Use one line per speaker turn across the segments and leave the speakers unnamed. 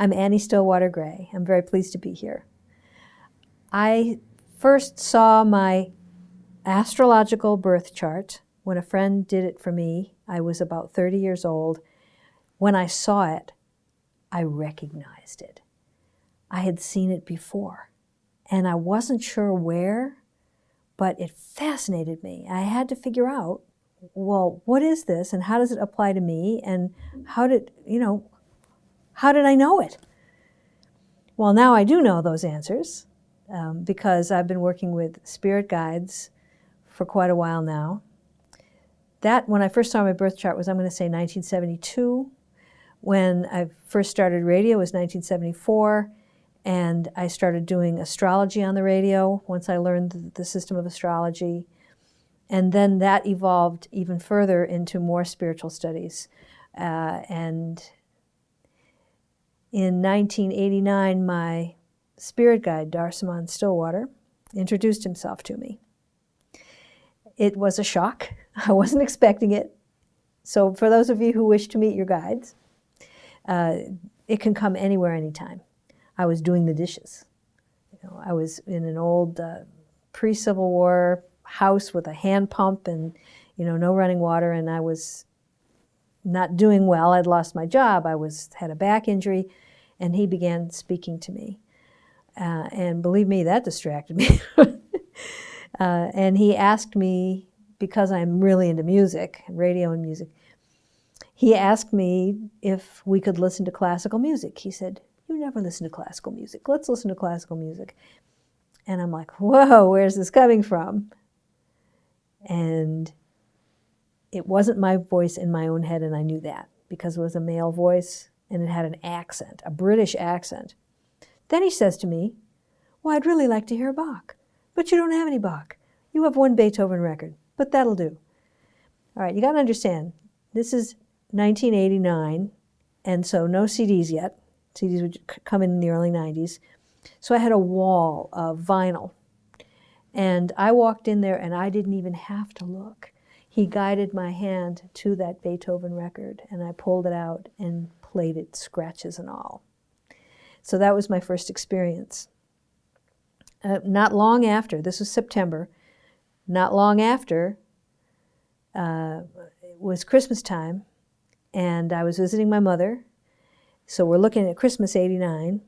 I'm Annie Stillwater Gray. I'm very pleased to be here. I first saw my astrological birth chart when a friend did it for me. I was about 30 years old. When I saw it, I recognized it. I had seen it before, and I wasn't sure where, but it fascinated me. I had to figure out, well, what is this, and how does it apply to me, and how did I know it? Well, now I do know those answers because I've been working with spirit guides for quite a while now. That, when I first saw my birth chart, was, I'm going to say, 1972. When I first started radio was 1974, and I started doing astrology on the radio once I learned the system of astrology. And then that evolved even further into more spiritual studies. And in 1989, my spirit guide, Darsaman Stillwater, introduced himself to me. It was a shock. I wasn't expecting it. So for those of you who wish to meet your guides, it can come anywhere, anytime. I was doing the dishes. I was in an old pre-Civil War house with a hand pump and no running water, and I was not doing well. I'd lost my job. I had a back injury, and he began speaking to me. And believe me, that distracted me. And he asked me, because I'm really into music, radio and music, he asked me if we could listen to classical music. He said, "You never listen to classical music. Let's listen to classical music." And I'm like, whoa, where's this coming from? And it wasn't my voice in my own head, and I knew that because it was a male voice and it had an accent, a British accent. Then he says to me, "Well, I'd really like to hear Bach, but you don't have any Bach. You have one Beethoven record, but that'll do." All right, you got to understand, this is 1989, and so no CDs yet. CDs would come in the early 90s. So I had a wall of vinyl. And I walked in there, and I didn't even have to look. He guided my hand to that Beethoven record, and I pulled it out and played it, scratches and all. So that was my first experience. Not long after, this was September, not long after, it was Christmas time, and I was visiting my mother. So we're looking at Christmas '89,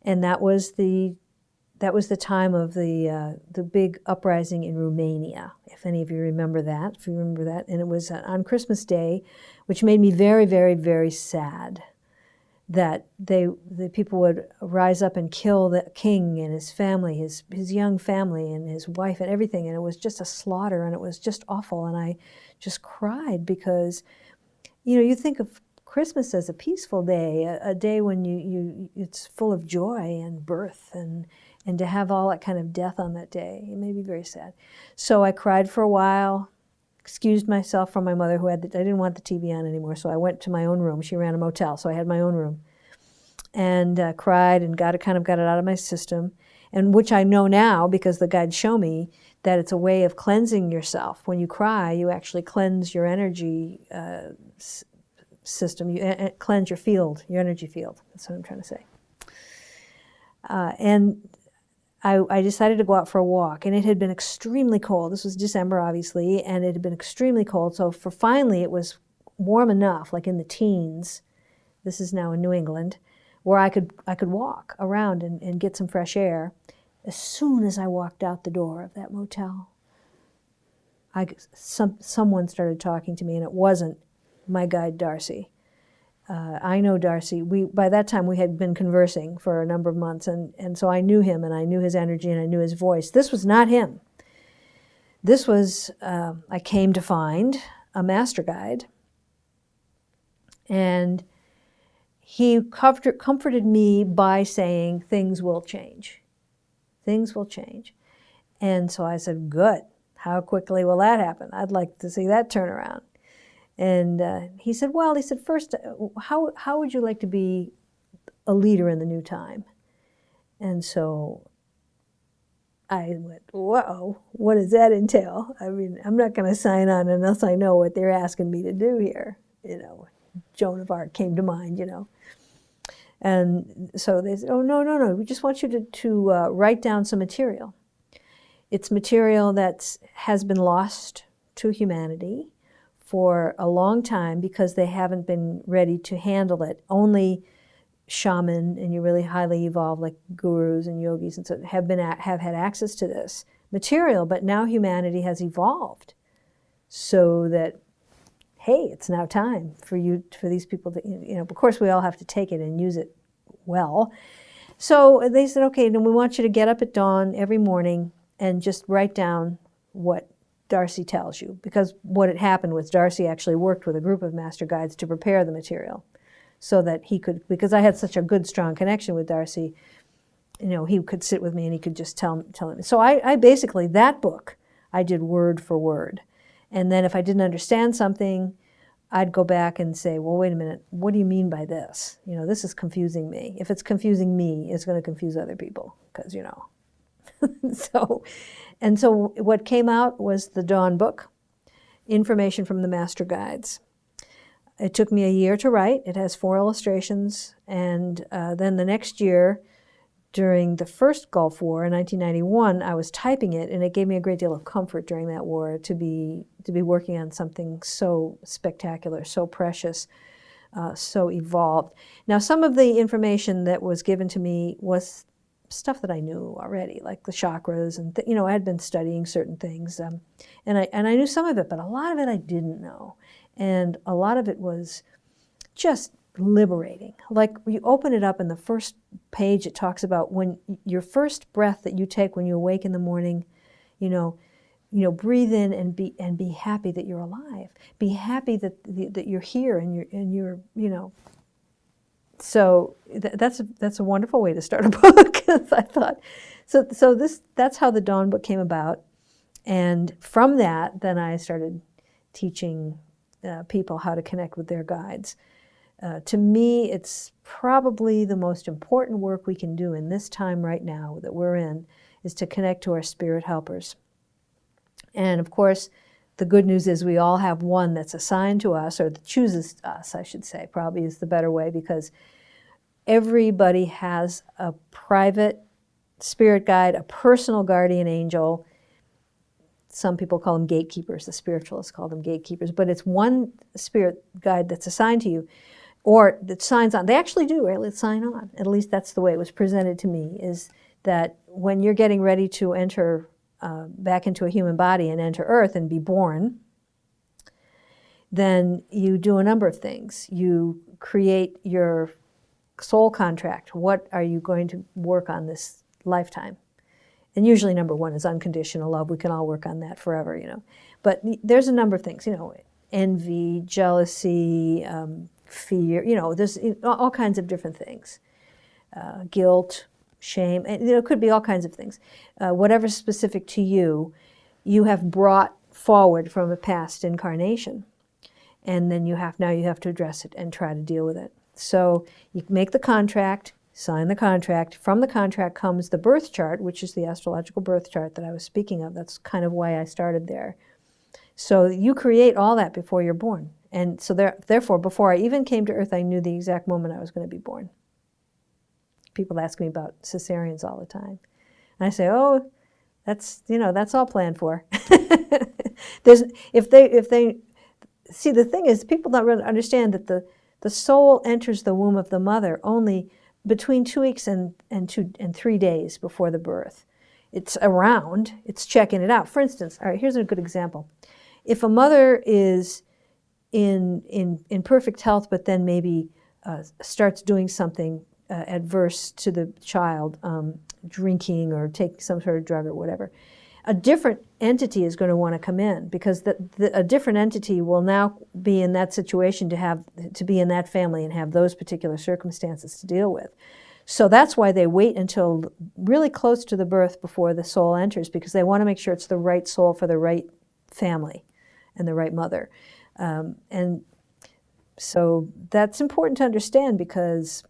and that was the time of the big uprising in Romania, if any of you remember that, And it was on Christmas Day, which made me very, very, very sad that the people would rise up and kill the king and his family, his young family and his wife and everything, and it was just a slaughter, and it was just awful, and I just cried because, you think of Christmas as a peaceful day, a day when it's full of joy and birth, and to have all that kind of death on that day, it made me very sad. So I cried for a while, excused myself from my mother, I didn't want the TV on anymore, so I went to my own room. She ran a motel, so I had my own room, and cried and got it out of my system, and which I know now because the guides show me that it's a way of cleansing yourself. When you cry, you actually cleanse your energy system. You cleanse your field, your energy field. That's what I'm trying to say. And I decided to go out for a walk, and it had been extremely cold. This was December, obviously, and it had been extremely cold. So finally it was warm enough, like in the teens. This is now in New England, where I could walk around and get some fresh air. As soon as I walked out the door of that motel, someone started talking to me, and it wasn't my guide, Darcy. I know Darcy. By that time, we had been conversing for a number of months, and so I knew him, and I knew his energy, and I knew his voice. This was not him. This was, I came to find, a master guide, and he comforted me by saying, things will change. Things will change. And so I said, good. How quickly will that happen? I'd like to see that turn around. And he said, first, how would you like to be a leader in the new time? And so I went, whoa, what does that entail? I mean, I'm not going to sign on unless I know what they're asking me to do here. Joan of Arc came to mind, And so they said, oh, no, we just want you to write down some material. It's material that has been lost to humanity for a long time because they haven't been ready to handle it. Only shaman and you really highly evolved, like gurus and yogis and so, have had access to this material, but now humanity has evolved so that, hey, it's now time for these people to, of course we all have to take it and use it well. So they said, okay, then we want you to get up at dawn every morning and just write down what Darcy tells you. Because what had happened was Darcy actually worked with a group of master guides to prepare the material so that he could, because I had such a good, strong connection with Darcy, he could sit with me and he could just tell me. So I basically, that book, I did word for word. And then if I didn't understand something, I'd go back and say, well, wait a minute, what do you mean by this? This is confusing me. If it's confusing me, it's going to confuse other people, because, So what came out was the Dawn book, Information from the Master Guides. It took me a year to write. It has 4 illustrations. And then the next year, during the first Gulf War in 1991, I was typing it, and it gave me a great deal of comfort during that war to be working on something so spectacular, so precious, so evolved. Now, some of the information that was given to me was stuff that I knew already, like the chakras, and I had been studying certain things, and I knew some of it, but a lot of it I didn't know, and a lot of it was just liberating. Like you open it up, and the first page it talks about when your first breath that you take when you awake in the morning, breathe in and be happy that you're alive. Be happy that you're here and you're. So that's a wonderful way to start a book. I thought. So that's how the Dawn book came about, and from that, then I started teaching people how to connect with their guides. To me, it's probably the most important work we can do in this time right now that we're in, is to connect to our spirit helpers. And of course, the good news is we all have one that's assigned to us, or that chooses us, I should say, probably is the better way, because everybody has a private spirit guide, a personal guardian angel. Some people call them gatekeepers, the spiritualists call them gatekeepers, but it's one spirit guide that's assigned to you, or that signs on. They actually do really sign on. At least that's the way it was presented to me, is that when you're getting ready to enter back into a human body and enter Earth and be born, then you do a number of things. You create your soul contract. What are you going to work on this lifetime? And usually number 1 is unconditional love. We can all work on that forever, But there's a number of things, envy, jealousy, fear, there's all kinds of different things. Guilt, shame, and it could be all kinds of things. Whatever's specific to you, you have brought forward from a past incarnation. And then you have to address it and try to deal with it. So you make the contract, sign the contract. From the contract comes the birth chart, which is the astrological birth chart that I was speaking of. That's kind of why I started there. So you create all that before you're born. And so therefore, before I even came to Earth, I knew the exact moment I was going to be born. People ask me about cesareans all the time. And I say, oh, that's all planned for. If they see, the thing is, people don't really understand that the soul enters the womb of the mother only between 2 weeks and 3 days before the birth. It's around, it's checking it out. For instance, all right, here's a good example. If a mother is in perfect health, but then maybe starts doing something adverse to the child, drinking or taking some sort of drug or whatever, a different entity is going to want to come in, because a different entity will now be in that situation to be in that family and have those particular circumstances to deal with. So that's why they wait until really close to the birth before the soul enters, because they want to make sure it's the right soul for the right family and the right mother. And so that's important to understand, because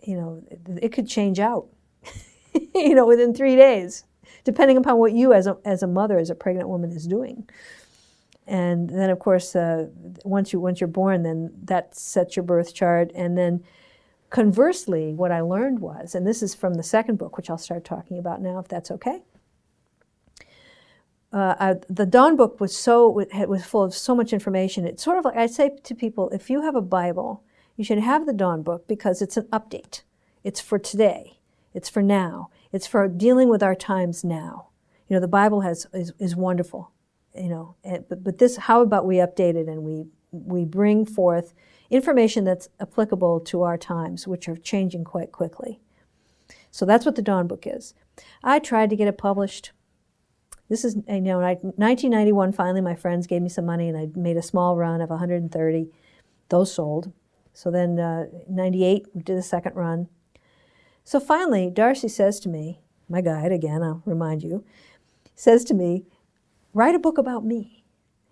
it could change out within 3 days, depending upon what you as a mother, as a pregnant woman, is doing. And then, of course, once you're born, then that sets your birth chart. And then Conversely, what I learned was, and this is from the second book, which I'll start talking about now, if that's okay. The Dawn book was full of so much information. It's sort of like I say to people, if you have a Bible, you should have the Dawn book because it's an update. It's for today. It's for now. It's for dealing with our times now. You know, the Bible is wonderful. You know, but this, how about we update it and we bring forth information that's applicable to our times, which are changing quite quickly. So that's what the Dawn book is. I tried to get it published. This is, 1991, finally my friends gave me some money and I made a small run of 130. Those sold. So then 98, we did a second run. So finally, Darcy says to me, my guide, again, I'll remind you, says to me, write a book about me.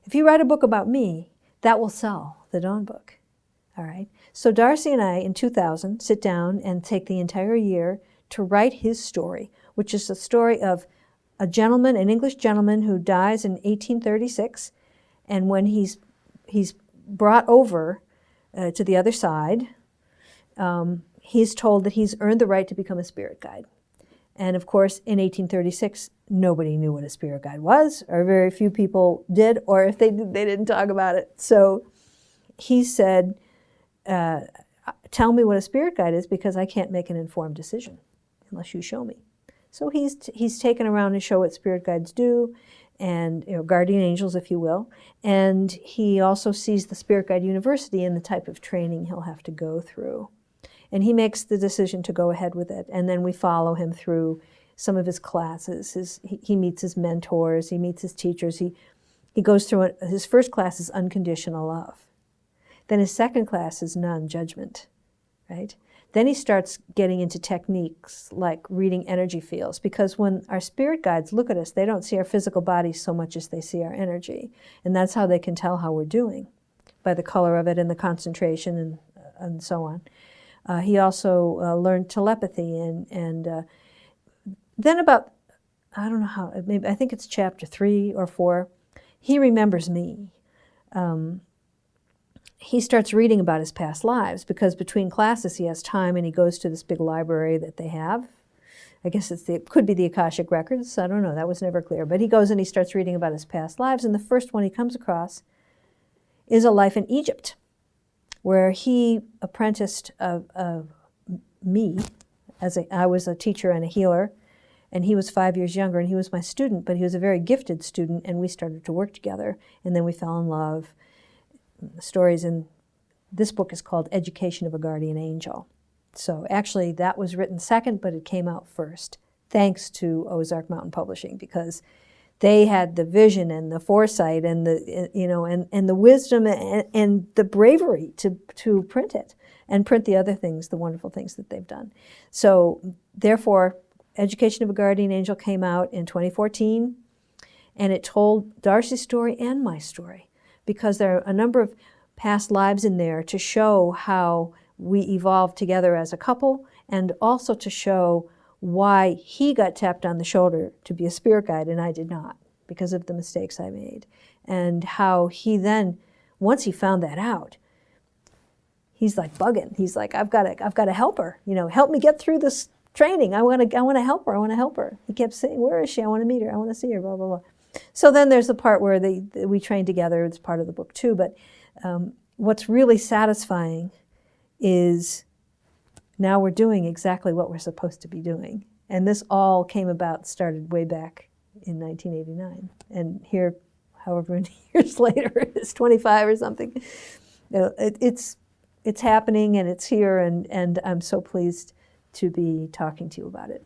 If you write a book about me, that will sell the Dawn book. All right. So Darcy and I, in 2000, sit down and take the entire year to write his story, which is the story of a gentleman, an English gentleman who dies in 1836, and when he's brought over to the other side, he's told that he's earned the right to become a spirit guide. And of course, in 1836, nobody knew what a spirit guide was, or very few people did, or if they did, they didn't talk about it. So he said, tell me what a spirit guide is because I can't make an informed decision unless you show me. So he's taken around to show what spirit guides do, and guardian angels, if you will. And he also sees the Spirit Guide University and the type of training he'll have to go through. And he makes the decision to go ahead with it. And then we follow him through some of his classes. He meets his mentors, he meets his teachers. He goes through it. His first class is unconditional love. Then his second class is non-judgment, right? Then he starts getting into techniques like reading energy fields, because when our spirit guides look at us, they don't see our physical bodies so much as they see our energy. And that's how they can tell how we're doing, by the color of it and the concentration and so on. He also learned telepathy, and then about, I don't know how, maybe I think it's chapter 3 or 4, he remembers me. He starts reading about his past lives because between classes he has time and he goes to this big library that they have. I guess it could be the Akashic Records. I don't know. That was never clear. But he goes and he starts reading about his past lives. And the first one he comes across is a life in Egypt, where he apprenticed me. I was a teacher and a healer, and he was 5 years younger, and he was my student, but he was a very gifted student, and we started to work together. And then we fell in love. The stories in this book is called Education of a Guardian Angel. So actually that was written second, but it came out first, thanks to OZARK Mountain Publishing, because they had the vision and the foresight and the wisdom and the bravery to print it and print the other things, the wonderful things that they've done. So therefore, Education of a Guardian Angel came out in 2014, and it told Darcy's story and my story, because there are a number of past lives in there to show how we evolved together as a couple, and also to show why he got tapped on the shoulder to be a spirit guide and I did not, because of the mistakes I made. And how he then, once he found that out, he's like bugging. He's like, I've got to help her. Help me get through this training. I want to help her. I want to help her. He kept saying, where is she? I want to meet her. I want to see her, blah, blah, blah. So then there's the part where we train together. It's part of the book too. But what's really satisfying is now we're doing exactly what we're supposed to be doing. And this all started way back in 1989. And here, however many years later, it's 25 or something. It's happening and it's here, and I'm so pleased to be talking to you about it.